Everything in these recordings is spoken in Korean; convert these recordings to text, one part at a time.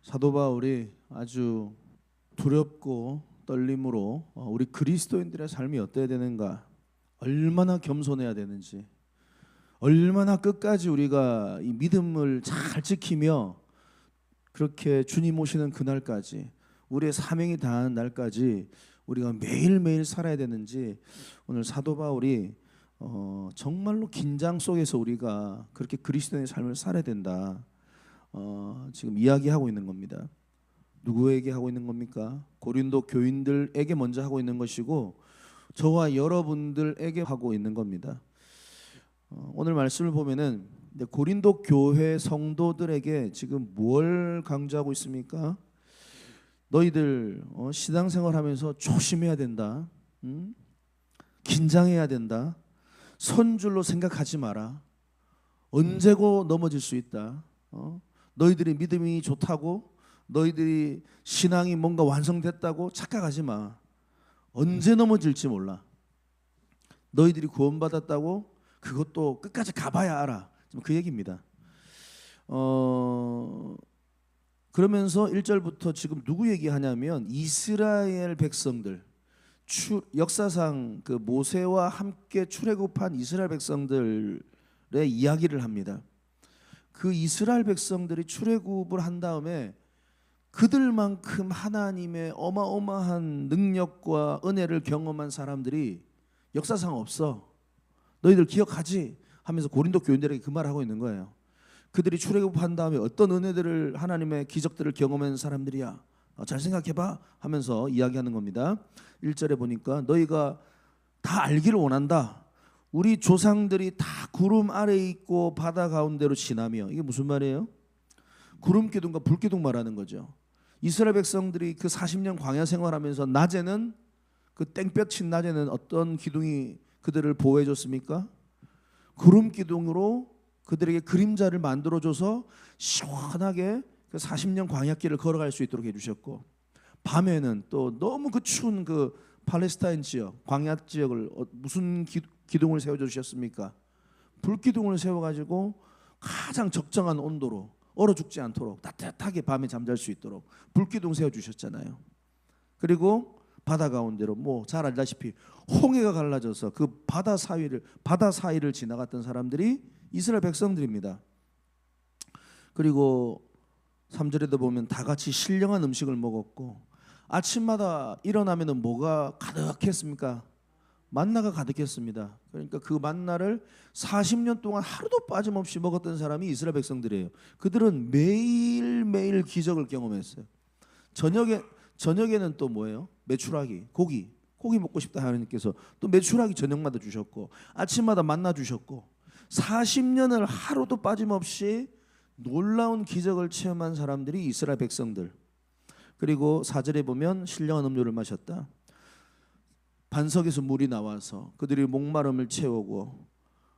사도 바울이 아주 두렵고 떨림으로 우리 그리스도인들의 삶이 어때야 되는가, 얼마나 겸손해야 되는지, 얼마나 끝까지 우리가 이 믿음을 잘 지키며 그렇게 주님 오시는 그날까지, 우리의 사명이 다한 날까지 우리가 매일매일 살아야 되는지, 오늘 사도 바울이 정말로 긴장 속에서 우리가 그렇게 그리스도인의 삶을 살아야 된다, 지금 이야기하고 있는 겁니다. 누구에게 하고 있는 겁니까? 고린도 교인들에게 먼저 하고 있는 것이고, 저와 여러분들에게 하고 있는 겁니다. 오늘 말씀을 보면은 고린도 교회 성도들에게 지금 뭘 강조하고 있습니까? 너희들 신앙생활하면서 조심해야 된다, 긴장해야 된다, 선줄로 생각하지 마라, 언제고 넘어질 수 있다, 너희들이 믿음이 좋다고, 너희들이 신앙이 뭔가 완성됐다고 착각하지 마. 언제 넘어질지 몰라. 너희들이 구원받았다고 그것도 끝까지 가봐야 알아. 그 얘기입니다. 그러면서 1절부터 지금 누구 얘기하냐면 이스라엘 백성들, 역사상 그 모세와 함께 출애굽한 이스라엘 백성들의 이야기를 합니다. 그 이스라엘 백성들이 출애굽을 한 다음에 그들만큼 하나님의 어마어마한 능력과 은혜를 경험한 사람들이 역사상 없어. 너희들 기억하지? 하면서 고린도 교인들에게 그 말을 하고 있는 거예요. 그들이 출애굽한 다음에 어떤 은혜들을, 하나님의 기적들을 경험한 사람들이야, 잘 생각해봐 하면서 이야기하는 겁니다. 1절에 보니까 너희가 다 알기를 원한다. 우리 조상들이 다 구름 아래에 있고 바다 가운데로 지나며, 이게 무슨 말이에요? 구름 기둥과 불 기둥 말하는 거죠. 이스라엘 백성들이 그 40년 광야 생활하면서 낮에는, 그 땡볕인 낮에는 어떤 기둥이 그들을 보호해 줬습니까? 구름 기둥으로 그들에게 그림자를 만들어줘서 시원하게 그 40년 광야길을 걸어갈 수 있도록 해주셨고, 밤에는 또 너무 그 추운 그 팔레스타인 지역, 광야 지역을 무슨 기둥을 세워주셨습니까? 불기둥을 세워가지고 가장 적정한 온도로 얼어 죽지 않도록 따뜻하게 밤에 잠잘 수 있도록 불기둥 세워주셨잖아요. 그리고 바다 가운데로, 뭐 잘 알다시피 홍해가 갈라져서 그 바다 사이를 지나갔던 사람들이 이스라엘 백성들입니다. 그리고 3절에도 보면 다 같이 신령한 음식을 먹었고, 아침마다 일어나면은 뭐가 가득했습니까? 만나가 가득했습니다. 그러니까 그 만나를 40년 동안 하루도 빠짐없이 먹었던 사람이 이스라엘 백성들이에요. 그들은 매일매일 기적을 경험했어요. 저녁에는 또 뭐예요? 메추라기, 고기 먹고 싶다 하나님께서 또 메추라기 저녁마다 주셨고, 아침마다 만나 주셨고, 40년을 하루도 빠짐없이 놀라운 기적을 체험한 사람들이 이스라엘 백성들. 그리고 4절에 보면 신령한 음료를 마셨다. 반석에서 물이 나와서 그들이 목마름을 채우고,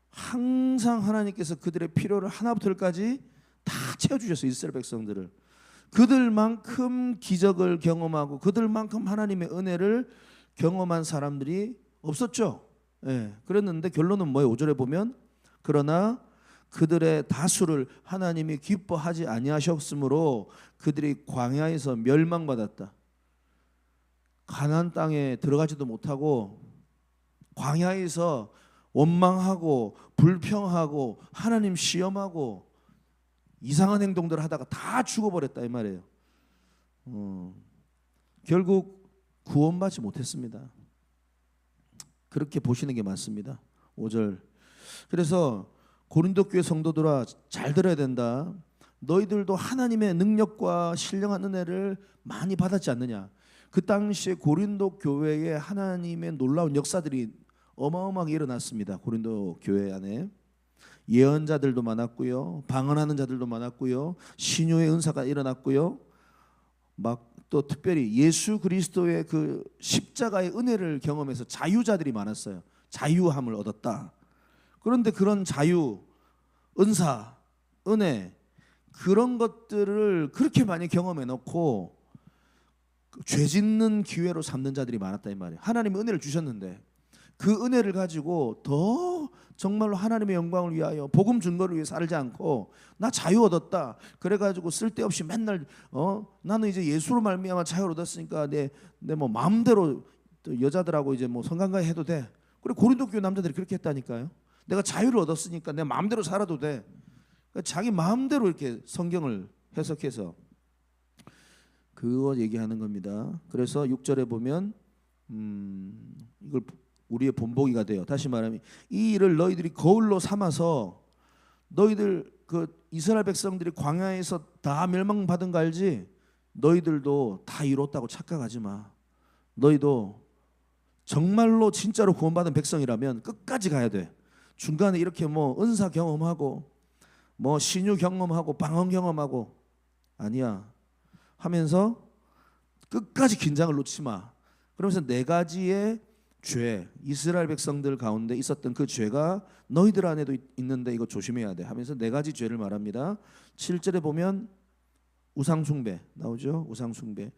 항상 하나님께서 그들의 필요를 하나부터 열까지 다 채워주셨어요. 이스라엘 백성들을. 그들만큼 기적을 경험하고 그들만큼 하나님의 은혜를 경험한 사람들이 없었죠. 그랬는데 결론은 뭐예요? 5절에 보면 그러나 그들의 다수를 하나님이 기뻐하지 아니하셨으므로 그들이 광야에서 멸망받았다. 가나안 땅에 들어가지도 못하고 광야에서 원망하고 불평하고 하나님 시험하고 이상한 행동들을 하다가 다 죽어버렸다 이 말이에요. 결국 구원받지 못했습니다. 그렇게 보시는 게 맞습니다. 5절. 그래서 고린도 교회 성도들아 잘 들어야 된다. 너희들도 하나님의 능력과 신령한 은혜를 많이 받았지 않느냐. 그 당시에 고린도 교회에 하나님의 놀라운 역사들이 어마어마하게 일어났습니다. 고린도 교회 안에 예언자들도 많았고요, 방언하는 자들도 많았고요, 신유의 은사가 일어났고요, 막 또 특별히 예수 그리스도의 그 십자가의 은혜를 경험해서 자유자들이 많았어요. 자유함을 얻었다. 그런데 그런 자유, 은사, 은혜, 그런 것들을 그렇게 많이 경험해 놓고 죄 짓는 기회로 삼는 자들이 많았다 이 말이에요. 하나님이 은혜를 주셨는데 그 은혜를 가지고 더 정말로 하나님의 영광을 위하여 복음 증거를 위해 살지 않고 나 자유 얻었다 그래가지고 쓸데없이 맨날 나는 이제 예수로 말미암아 자유를 얻었으니까 내 뭐 마음대로 또 여자들하고 이제 뭐 성관계 해도 돼. 그래 고린도 교회 남자들이 그렇게 했다니까요. 내가 자유를 얻었으니까 내 마음대로 살아도 돼. 그러니까 자기 마음대로 이렇게 성경을 해석해서 그거 얘기하는 겁니다. 그래서 6절에 보면 이걸 우리의 본보기가 돼요. 다시 말하면 이 일을 너희들이 거울로 삼아서 너희들 그 이스라엘 백성들이 광야에서 다 멸망받은 거 알지? 너희들도 다 이뤘다고 착각하지 마. 너희도 정말로 진짜로 구원받은 백성이라면 끝까지 가야 돼. 중간에 이렇게 뭐 은사 경험하고 뭐 신유 경험하고 방언 경험하고 아니야 하면서 끝까지 긴장을 놓지 마. 그러면서 네 가지의 죄, 이스라엘 백성들 가운데 있었던 그 죄가 너희들 안에도 있는데 이거 조심해야 돼 하면서 네 가지 죄를 말합니다. 7절에 보면 우상숭배 나오죠. 우상숭배.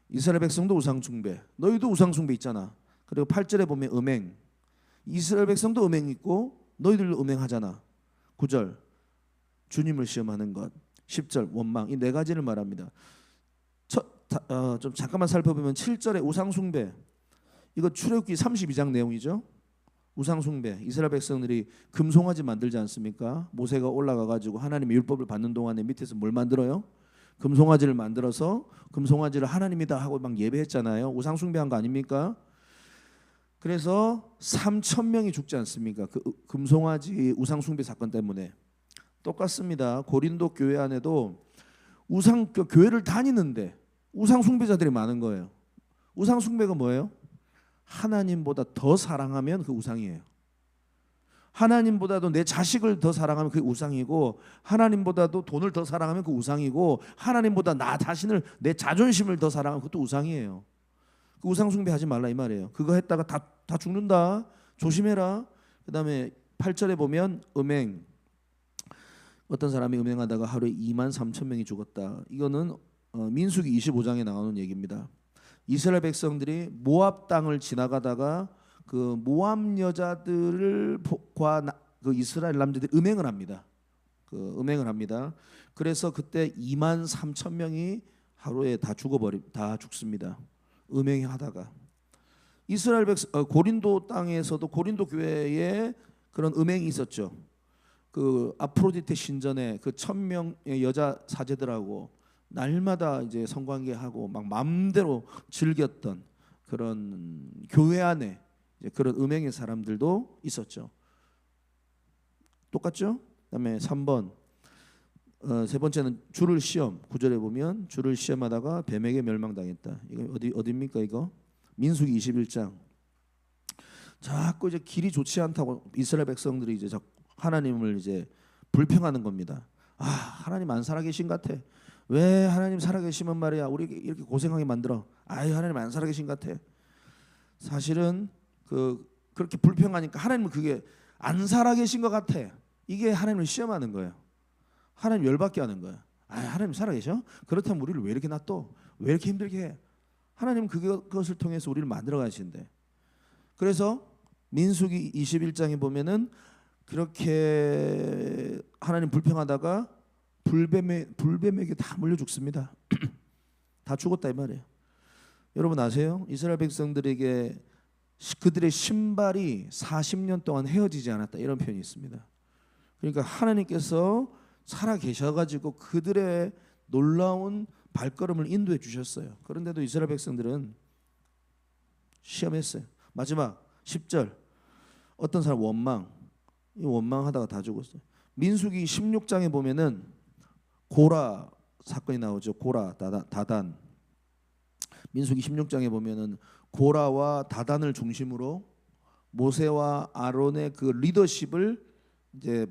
이스라엘 백성도 우상숭배, 너희도 우상숭배 있잖아. 그리고 8절에 보면 음행, 이스라엘 백성도 음행 있고 너희들도 음행하잖아. 9절 주님을 시험하는 것, 10절 원망. 이 네 가지를 말합니다. 좀 잠깐만 살펴보면 7절에 우상숭배, 이거 출애굽기 32장 내용이죠. 우상숭배, 이스라엘 백성들이 금송아지 만들지 않습니까? 모세가 올라가 가지고 하나님의 율법을 받는 동안에 밑에서 뭘 만들어요? 금송아지를 만들어서 금송아지를 하나님이다 하고 막 예배했잖아요. 우상숭배한 거 아닙니까? 그래서 3,000명이 죽지 않습니까? 그 금송아지 우상숭배 사건 때문에. 똑같습니다. 고린도 교회 안에도 교회를 다니는데 우상숭배자들이 많은 거예요. 우상숭배가 뭐예요? 하나님보다 더 사랑하면 그 우상이에요. 하나님보다도 내 자식을 더 사랑하면 그게 우상이고, 하나님보다도 돈을 더 사랑하면 그 우상이고, 하나님보다 나 자신을, 내 자존심을 더 사랑하면 그것도 우상이에요. 그 우상 숭배하지 말라 이 말이에요. 그거 했다가 다 죽는다. 조심해라. 그 다음에 8절에 보면 음행, 어떤 사람이 음행하다가 하루에 23,000명이 죽었다. 이거는 민수기 25장에 나오는 얘기입니다. 이스라엘 백성들이 모압 땅을 지나가다가 그 모압 여자들과 그 이스라엘 남자들이 음행을 합니다. 음행을 합니다. 그래서 그때 23,000명이 하루에 다 죽습니다. 음행하다가. 이스라엘 고린도 땅에서도 고린도 교회에 그런 음행이 있었죠. 그 아프로디테 신전에 그 1,000명의 여자 사제들하고 날마다 이제 성관계하고 막 마음대로 즐겼던 그런 교회 안에 이제 그런 음행의 사람들도 있었죠. 똑같죠? 그다음에 3번 세 번째는 주를 시험. 9절에 보면 주를 시험하다가 뱀에게 멸망당했다. 이거 어디입니까 이거? 민수기 21장. 자꾸 이제 길이 좋지 않다고 이스라엘 백성들이 이제 하나님을 이제 불평하는 겁니다. 아, 하나님 안 살아계신 것 같아. 왜 하나님 살아계시면 말이야 우리 이렇게 고생하게 만들어. 아유, 하나님 안 살아계신 것 같아. 사실은 그렇게 불평하니까 하나님은 그게 안 살아계신 것 같아. 이게 하나님을 시험하는 거예요. 하나님 열받게 하는 거예요. 아, 하나님 살아계셔? 그렇다면 우리를 왜 이렇게 놔둬? 왜 이렇게 힘들게 해? 하나님은 그것을 통해서 우리를 만들어 가시는데. 그래서 민수기 21장에 보면은 그렇게 하나님 불평하다가 불뱀에게 다 물려 죽습니다. 다 죽었다 이 말이에요. 여러분 아세요? 이스라엘 백성들에게 그들의 신발이 40년 동안 헤어지지 않았다 이런 표현이 있습니다. 그러니까 하나님께서 살아 계셔가지고 그들의 놀라운 발걸음을 인도해 주셨어요. 그런데도 이스라엘 백성들은 시험했어요. 마지막 10절 어떤 사람 원망하다가 다 죽었어요. 민수기 16장에 보면은 고라 사건이 나오죠. 고라 다단. 민수기 16장에 보면은 고라와 다단을 중심으로 모세와 아론의 그 리더십을 이제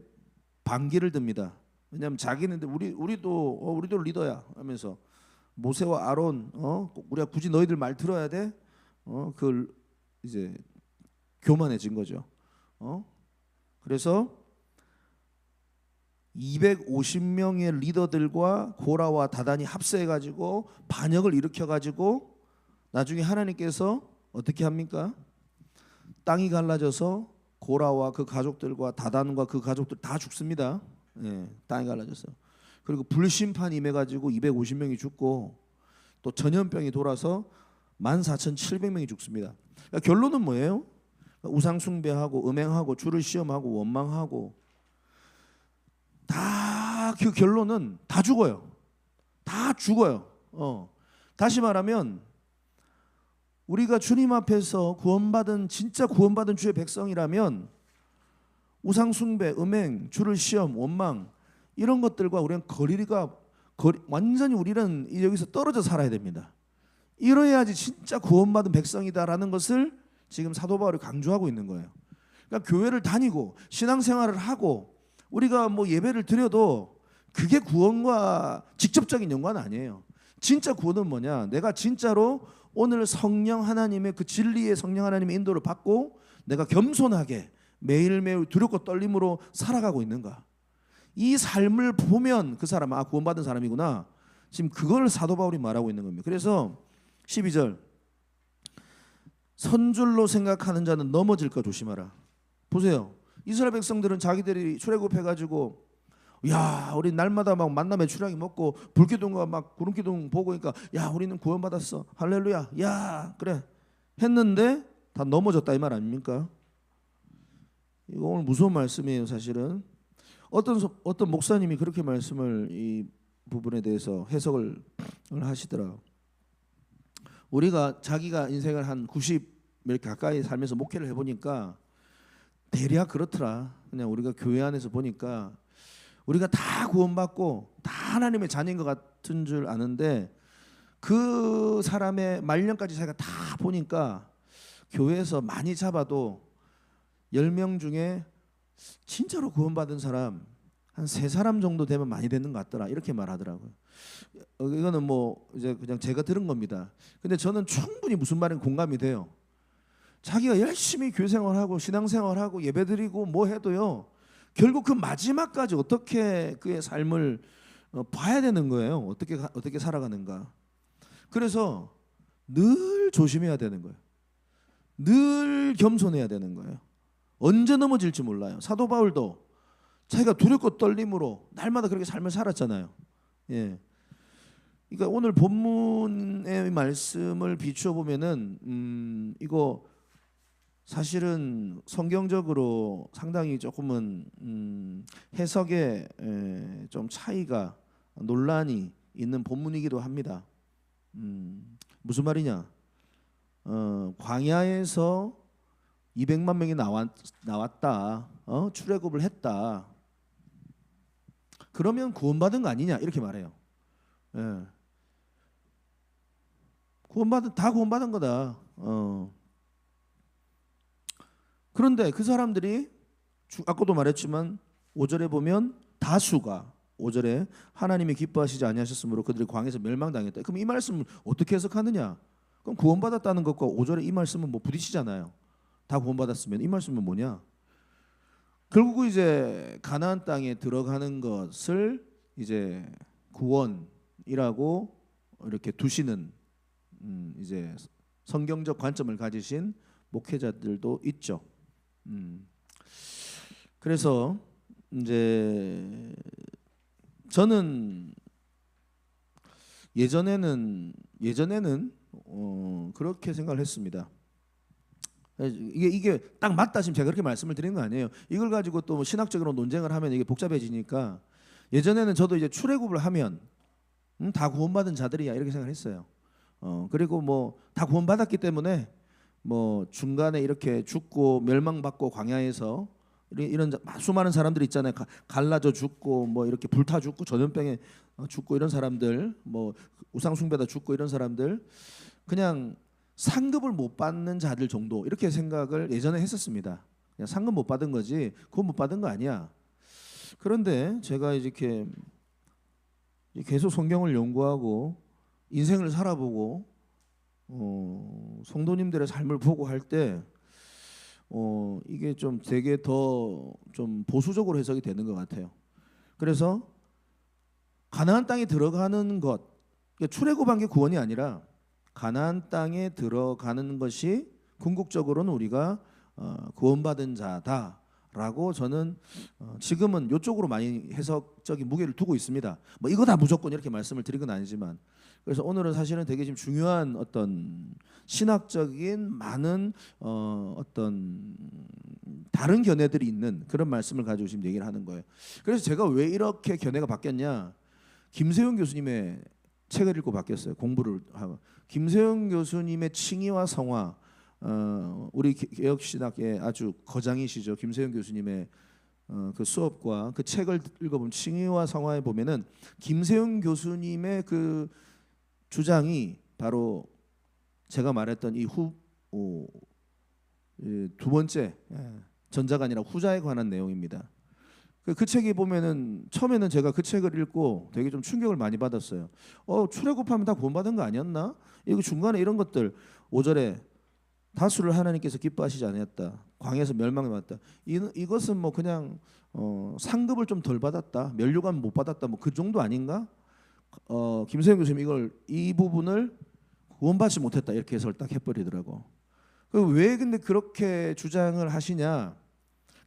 반기를 듭니다. 왜냐하면 자기는 우리도 리더야 하면서 모세와 아론 우리가 굳이 너희들 말 들어야 돼? 그걸 이제 교만해진 거죠. 그래서 250명의 리더들과 고라와 다단이 합세해가지고 반역을 일으켜가지고 나중에 하나님께서 어떻게 합니까? 땅이 갈라져서 고라와 그 가족들과 다단과 그 가족들 다 죽습니다. 예, 땅이 갈라져서. 그리고 불심판이 임해가지고 250명이 죽고 또 전염병이 돌아서 14,700명이 죽습니다. 그러니까 결론은 뭐예요? 우상 숭배하고 음행하고 주를 시험하고 원망하고 다 그 결론은 다 죽어요. 다 죽어요. 다시 말하면 우리가 주님 앞에서 구원받은 진짜 구원받은 주의 백성이라면 우상 숭배, 음행, 주를 시험, 원망 이런 것들과 우리는 완전히 우리는 여기서 떨어져 살아야 됩니다. 이래야지 진짜 구원받은 백성이다라는 것을 지금 사도 바울이 강조하고 있는 거예요. 그러니까 교회를 다니고 신앙생활을 하고 우리가 뭐 예배를 드려도 그게 구원과 직접적인 연관은 아니에요. 진짜 구원은 뭐냐? 내가 진짜로 오늘 성령 하나님의 그 진리의 성령 하나님의 인도를 받고 내가 겸손하게 매일매일 두렵고 떨림으로 살아가고 있는가? 이 삶을 보면 그 사람 구원받은 사람이구나. 지금 그걸 사도 바울이 말하고 있는 겁니다. 그래서 12절 선줄로 생각하는 자는 넘어질까 조심하라. 보세요. 이스라엘 백성들은 자기들이 출애굽해가지고 야 우리 날마다 막 만남에 출향이 먹고 불기둥과 막 구름기둥 보고 그러니까 야 우리는 구원받았어 할렐루야 야 그래 했는데 다 넘어졌다 이 말 아닙니까? 이거 오늘 무서운 말씀이에요. 사실은 어떤 목사님이 그렇게 말씀을 이 부분에 대해서 해석을 하시더라. 우리가 자기가 인생을 한 90 이렇게 가까이 살면서 목회를 해보니까 대략 그렇더라. 그냥 우리가 교회 안에서 보니까 우리가 다 구원받고 다 하나님의 자녀인 것 같은 줄 아는데 그 사람의 말년까지 자기가 다 보니까 교회에서 많이 잡아도 10명 중에 진짜로 구원받은 사람 한 3사람 정도 되면 많이 되는 것 같더라. 이렇게 말하더라고요. 이거는 뭐 이제 그냥 제가 들은 겁니다. 근데 저는 충분히 무슨 말인지 공감이 돼요. 자기가 열심히 교회 생활하고 신앙 생활하고 예배드리고 뭐 해도요. 결국 그 마지막까지 어떻게 그의 삶을 봐야 되는 거예요. 어떻게 살아가는가. 그래서 늘 조심해야 되는 거예요. 늘 겸손해야 되는 거예요. 언제 넘어질지 몰라요. 사도 바울도 자기가 두렵고 떨림으로 날마다 그렇게 삶을 살았잖아요. 예. 그러니까 오늘 본문의 말씀을 비추어 보면은 이거 사실은 성경적으로 상당히 조금은 해석에 좀 차이가 논란이 있는 본문이기도 합니다. 무슨 말이냐? 광야에서 200만 명이 나왔다. 출애굽을 했다. 그러면 구원받은 거 아니냐? 이렇게 말해요. 예. 다 구원받은 거다. 그런데 그 사람들이 아까도 말했지만 5절에 보면 다수가 5절에 하나님이 기뻐하시지 아니하셨으므로 그들이 광야에서 멸망당했다. 그럼 이 말씀을 어떻게 해석하느냐? 그럼 구원받았다는 것과 5절에 이 말씀은 뭐 부딪히잖아요. 다 구원받았으면 이 말씀은 뭐냐? 결국 이제 가나안 땅에 들어가는 것을 이제 구원이라고 이렇게 두시는 이제 성경적 관점을 가지신 목회자들도 있죠. 그래서 이제 저는 예전에는 그렇게 생각을 했습니다. 이게 딱 맞다 지금 제가 그렇게 말씀을 드리는 거 아니에요. 이걸 가지고 또 신학적으로 논쟁을 하면 이게 복잡해지니까 예전에는 저도 이제 출애굽을 하면 다 구원받은 자들이야 이렇게 생각했어요. 그리고 뭐 다 구원받았기 때문에 뭐 중간에 이렇게 죽고 멸망받고 광야에서 이런 수많은 사람들 있잖아요. 갈라져 죽고 뭐 이렇게 불타 죽고 전염병에 죽고 이런 사람들, 뭐 우상 숭배다 죽고 이런 사람들 그냥 상급을 못 받는 자들 정도 이렇게 생각을 예전에 했었습니다. 그냥 상급 못 받은 거지 그건 못 받은 거 아니야. 그런데 제가 이렇게 계속 성경을 연구하고 인생을 살아보고 성도님들의 삶을 보고 할 때 이게 좀 되게 더 좀 보수적으로 해석이 되는 것 같아요. 그래서 가나안 땅에 들어가는 것, 출애굽한 게 구원이 아니라 가나안 땅에 들어가는 것이 궁극적으로는 우리가 구원받은 자다라고 저는 지금은 이쪽으로 많이 해석적인 무게를 두고 있습니다. 뭐 이거 다 무조건 이렇게 말씀을 드린 건 아니지만, 그래서 오늘은 사실은 되게 지금 중요한 어떤 신학적인 많은 어떤 다른 견해들이 있는 그런 말씀을 가지고 지금 얘기를 하는 거예요. 그래서 제가 왜 이렇게 견해가 바뀌었냐? 김세용 교수님의 책을 읽고 바뀌었어요. 공부를 하고. 김세용 교수님의 칭의와 성화, 우리 개혁신학의 아주 거장이시죠. 김세용 교수님의 그 수업과 그 책을 읽어보면 칭의와 성화에 보면은 김세용 교수님의 그 주장이 바로 제가 말했던 이 두 번째 전자가 아니라 후자에 관한 내용입니다. 그 책에 보면은 처음에는 제가 그 책을 읽고 되게 좀 충격을 많이 받았어요. 출애굽하면 다 구원받은 거 아니었나? 이거 중간에 이런 것들 5절에 다수를 하나님께서 기뻐하시지 않았다. 광야에서 멸망을 받았다. 이것은 뭐 그냥 상급을 좀 덜 받았다. 면류관 못 받았다. 뭐 그 정도 아닌가? 김세영 교수님 이 부분을 구원받지 못했다 이렇게 해석을 딱 해버리더라고. 왜 근데 그렇게 주장을 하시냐?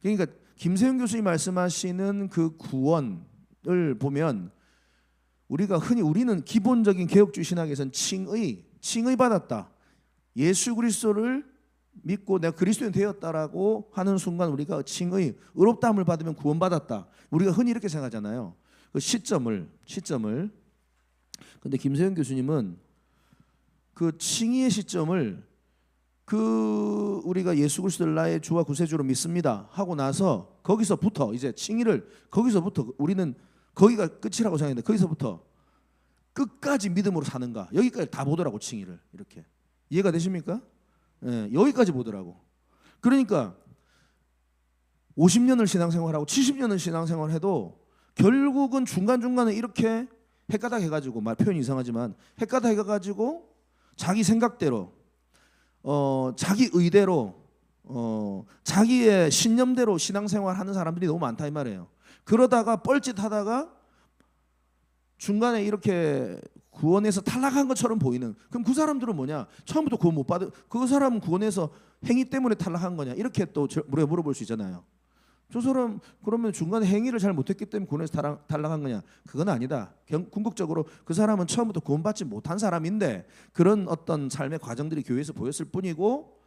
그러니까 김세영 교수님 말씀하시는 그 구원을 보면 우리는 기본적인 개혁주의 신학에서는 칭의 받았다. 예수 그리스도를 믿고 내가 그리스도인 되었다라고 하는 순간 우리가 칭의, 의롭다함을 받으면 구원받았다. 우리가 흔히 이렇게 생각하잖아요. 그 시점을. 근데 김세영 교수님은 그 칭의의 시점을 우리가 예수 그리스도를 나의 주와 구세주로 믿습니다 하고 나서 거기서부터 이제 칭의를 거기서부터 우리는 거기가 끝이라고 생각했는데 거기서부터 끝까지 믿음으로 사는가 여기까지 다 보더라고. 칭의를 이렇게 이해가 되십니까? 여기까지 보더라고. 그러니까 50년을 신앙생활하고 70년을 신앙생활해도 결국은 중간중간에 이렇게 헷가닥 해가지고 표현이 이상하지만 헷가닥 해가지고 자기 생각대로 자기 의대로 자기의 신념대로 신앙생활 하는 사람들이 너무 많다 이 말이에요. 그러다가 뻘짓하다가 중간에 이렇게 구원에서 탈락한 것처럼 보이는. 그럼 그 사람들은 뭐냐? 처음부터 구원 못 받은 그 사람은 구원에서 행위 때문에 탈락한 거냐? 이렇게 또 물어볼 수 있잖아요. 저 사람 그러면 중간에 행위를 잘 못했기 때문에 구원에서 탈락한 거냐? 그건 아니다. 궁극적으로 그 사람은 처음부터 구원받지 못한 사람인데 그런 어떤 삶의 과정들이 교회에서 보였을 뿐이고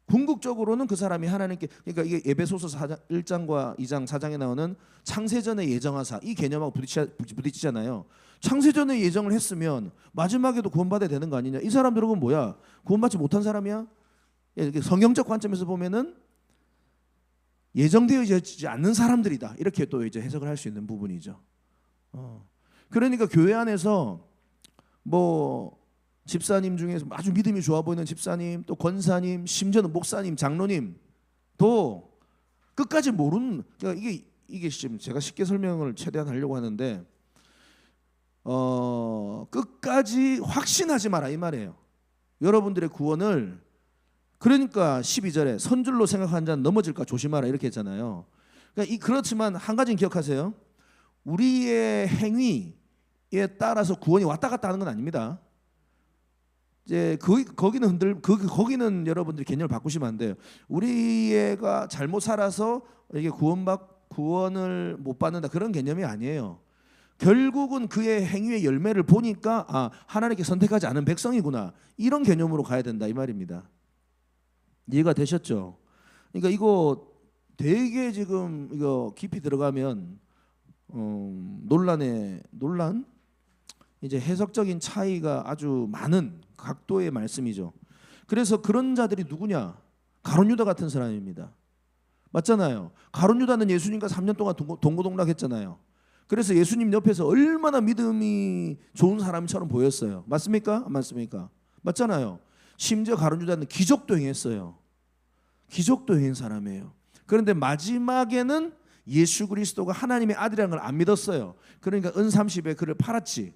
궁극적으로는 그 사람이 하나님께, 그러니까 이게 에베소서 1장과 2장 4장에 나오는 창세전에 예정하사 이 개념하고 부딪히잖아요. 창세전에 예정을 했으면 마지막에도 구원받아야 되는 거 아니냐? 이 사람들은 뭐야? 구원받지 못한 사람이야? 성경적 관점에서 보면은 예정되어지지 않는 사람들이다. 이렇게 또 이제 해석을 할 수 있는 부분이죠. 그러니까 교회 안에서 뭐 집사님 중에서 아주 믿음이 좋아 보이는 집사님, 또 권사님, 심지어는 목사님, 장로님도 끝까지 모르는. 그러니까 이게 지금 제가 쉽게 설명을 최대한 하려고 하는데 끝까지 확신하지 마라 이 말이에요. 여러분들의 구원을. 그러니까 12절에 선줄로 생각하는 자는 넘어질까 조심하라 이렇게 했잖아요. 그러니까 그렇지만 한 가지는 기억하세요. 우리의 행위에 따라서 구원이 왔다 갔다 하는 건 아닙니다. 이제 거기는 여러분들이 개념을 바꾸시면 안 돼요. 우리 애가 잘못 살아서 이게 구원을 못 받는다 그런 개념이 아니에요. 결국은 그의 행위의 열매를 보니까 하나님께 선택하지 않은 백성이구나 이런 개념으로 가야 된다 이 말입니다. 이해가 되셨죠? 그러니까 이거 되게 지금 이거 깊이 들어가면 논란 이제 해석적인 차이가 아주 많은 각도의 말씀이죠. 그래서 그런 자들이 누구냐? 가룟 유다 같은 사람입니다. 맞잖아요. 가룟 유다는 예수님과 3년 동안 동고동락했잖아요. 그래서 예수님 옆에서 얼마나 믿음이 좋은 사람처럼 보였어요. 맞습니까? 안 맞습니까? 맞잖아요. 심지어 가룟 유다는 기적도 행했어요. 기적도 행한 사람이에요. 그런데 마지막에는 예수 그리스도가 하나님의 아들이라는 걸 안 믿었어요. 그러니까 은30에 그를 팔았지.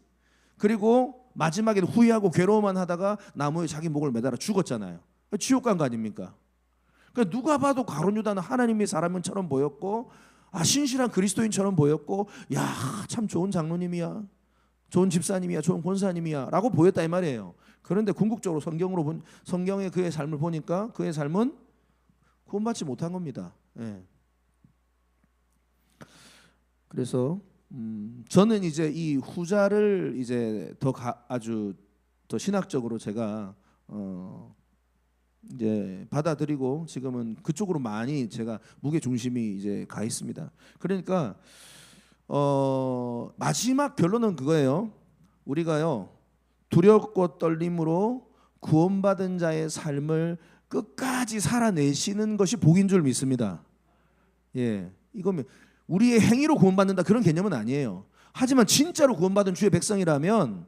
그리고 마지막에는 후회하고 괴로워만 하다가 나무에 자기 목을 매달아 죽었잖아요. 지옥 간 거 아닙니까? 그러니까 누가 봐도 가룟 유다는 하나님의 사람처럼 보였고 신실한 그리스도인처럼 보였고 참 좋은 장로님이야, 좋은 집사님이야, 좋은 권사님이야 라고 보였다 이 말이에요. 그런데 궁극적으로 성경의 그의 삶을 보니까 그의 삶은 구원받지 못한 겁니다. 예. 그래서 저는 이제 이 후자를 이제 아주 더 신학적으로 제가 이제 받아들이고 지금은 그쪽으로 많이 제가 무게 중심이 이제 가 있습니다. 그러니까 마지막 결론은 그거예요. 우리가요 두렵고 떨림으로 구원받은 자의 삶을 끝까지 살아내시는 것이 복인 줄 믿습니다. 예, 이거면 우리의 행위로 구원받는다 그런 개념은 아니에요. 하지만 진짜로 구원받은 주의 백성이라면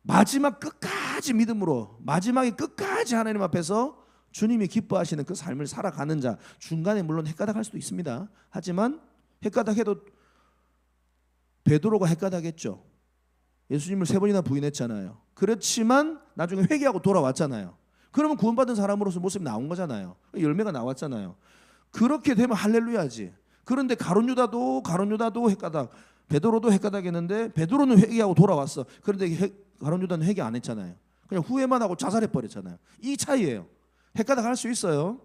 마지막 끝까지 믿음으로 마지막에 끝까지 하나님 앞에서 주님이 기뻐하시는 그 삶을 살아가는 자, 중간에 물론 헷가닥할 수도 있습니다. 하지만 헷가닥해도 베드로가 헷가닥했죠. 예수님을 3번이나 부인했잖아요. 그렇지만 나중에 회개하고 돌아왔잖아요. 그러면 구원받은 사람으로서 모습이 나온 거잖아요. 열매가 나왔잖아요. 그렇게 되면 할렐루야지. 그런데 가룟 유다도 헷가닥, 베드로도 헷가닥했는데 베드로는 회개하고 돌아왔어. 그런데 가룟 유다는 회개 안 했잖아요. 그냥 후회만 하고 자살해 버렸잖아요. 이 차이예요. 헷가닥할 수 있어요.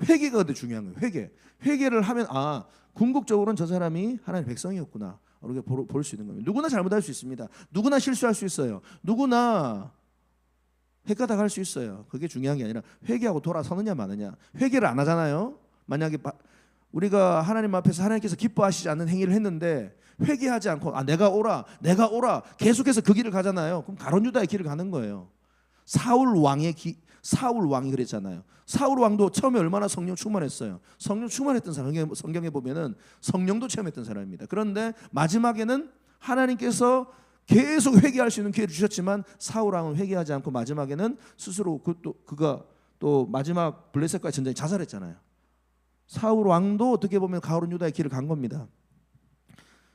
회개가 근데 중요한 거예요. 회개를 하면 궁극적으로는 저 사람이 하나님의 백성이었구나. 이렇게 볼 수 있는 겁니다. 누구나 잘못할 수 있습니다. 누구나 실수할 수 있어요. 누구나 헷가닥할 수 있어요. 그게 중요한 게 아니라 회개하고 돌아서느냐 마느냐. 회개를 안 하잖아요. 만약에 우리가 하나님 앞에서 하나님께서 기뻐하시지 않는 행위를 했는데 회개하지 않고 내가 오라 계속해서 그 길을 가잖아요. 그럼 가룟 유다의 길을 가는 거예요. 사울 왕이 그랬잖아요. 사울 왕도 처음에 얼마나 성령 충만했어요. 성령 충만했던 사람 성경에 보면은 성령도 체험했던 사람입니다. 그런데 마지막에는 하나님께서 계속 회개할 수 있는 기회를 주셨지만 사울 왕은 회개하지 않고 마지막에는 스스로 그가 또 마지막 블레셋과의 전쟁에 자살했잖아요. 사울 왕도 어떻게 보면 가룟 유다의 길을 간 겁니다.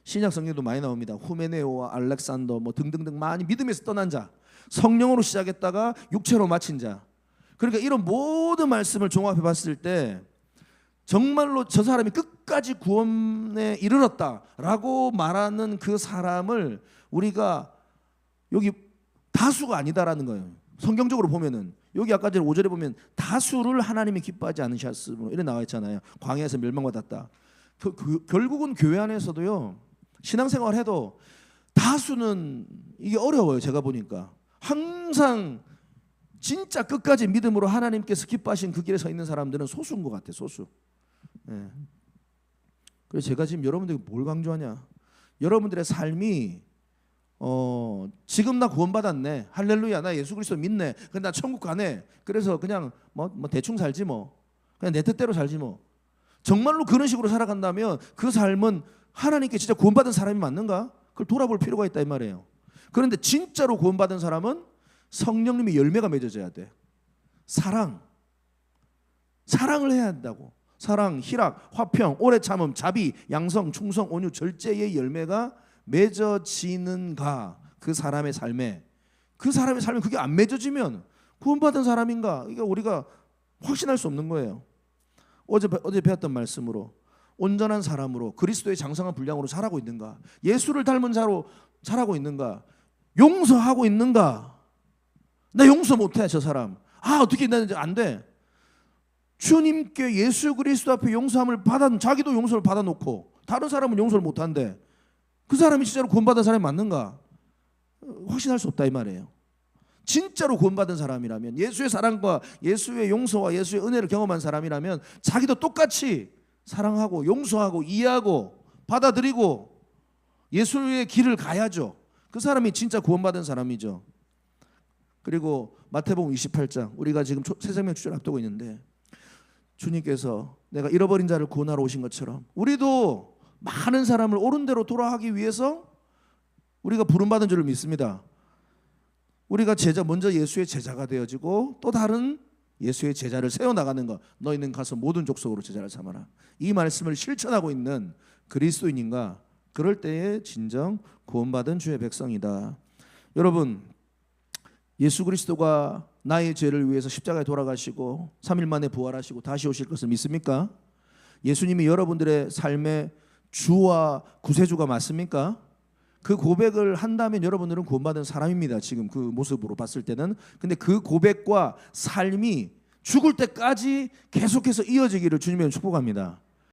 신약 성경도 많이 나옵니다. 후메네오와 알렉산더 뭐 등등등 많이 믿음에서 떠난 자, 성령으로 시작했다가 육체로 마친 자. 그러니까 이런 모든 말씀을 종합해 봤을 때 정말로 저 사람이 끝까지 구원에 이르렀다라고 말하는 그 사람을 우리가 여기 다수가 아니다라는 거예요. 성경적으로 보면은 여기 아까 전에 5절에 보면 다수를 하나님이 기뻐하지 않으셨으므로 이래 나와 있잖아요. 광야에서 멸망받았다. 결국은 교회 안에서도요. 신앙생활 해도 다수는 이게 어려워요. 제가 보니까 항상 진짜 끝까지 믿음으로 하나님께서 기뻐하신 그 길에 서 있는 사람들은 소수인 것 같아요. 소수. 예. 그래서 제가 지금 여러분들에게 뭘 강조하냐? 여러분들의 삶이 지금 나 구원받았네. 할렐루야. 나 예수 그리스도 믿네. 근데 나 천국 가네. 그래서 그냥 뭐 대충 살지 뭐. 그냥 내 뜻대로 살지 뭐. 정말로 그런 식으로 살아간다면 그 삶은 하나님께 진짜 구원받은 사람이 맞는가? 그걸 돌아볼 필요가 있다 이 말이에요. 그런데 진짜로 구원받은 사람은 성령님의 열매가 맺어져야 돼. 사랑을 해야 한다고. 사랑, 희락, 화평, 오래 참음, 자비, 양성, 충성, 온유, 절제의 열매가 맺어지는가? 그 사람의 삶에. 그 사람의 삶에 그게 안 맺어지면 구원받은 사람인가? 이게 우리가 확신할 수 없는 거예요. 어제 배웠던 말씀으로 온전한 사람으로 그리스도의 장성한 분량으로 자라고 있는가? 예수를 닮은 자로 자라고 있는가? 용서하고 있는가? 나 용서 못해 저 사람. 어떻게 나는 안 돼. 주님께 예수 그리스도 앞에 용서함을 자기도 용서를 받아놓고 다른 사람은 용서를 못한대. 그 사람이 진짜로 구원받은 사람이 맞는가? 확신할 수 없다 이 말이에요. 진짜로 구원받은 사람이라면 예수의 사랑과 예수의 용서와 예수의 은혜를 경험한 사람이라면 자기도 똑같이 사랑하고 용서하고 이해하고 받아들이고 예수의 길을 가야죠. 그 사람이 진짜 구원받은 사람이죠. 그리고 마태복음 28장 우리가 지금 새 생명 주제를 앞두고 있는데 주님께서 내가 잃어버린 자를 구원하러 오신 것처럼 우리도 많은 사람을 옳은 대로 돌아가기 위해서 우리가 부름받은 줄을 믿습니다. 우리가 먼저 예수의 제자가 되어지고 또 다른 예수의 제자를 세워나가는 것. 너희는 가서 모든 족속으로 제자를 삼아라. 이 말씀을 실천하고 있는 그리스도인인가? 그럴 때에 진정 구원받은 주의 백성이다. 여러분, 예수 그리스도가 나의 죄를 위해서 십자가에 돌아가시고 3일 만에 부활하시고 다시 오실 것을 믿습니까? 예수님이 여러분들의 삶의 주와 구세주가 맞습니까? 그 고백을 한다면 여러분들은 구원받은 사람입니다. 지금 그 모습으로 봤을 때는. 근데 그 고백과 삶이 죽을 때까지 계속해서 이어지기를 주님의 축복합니다.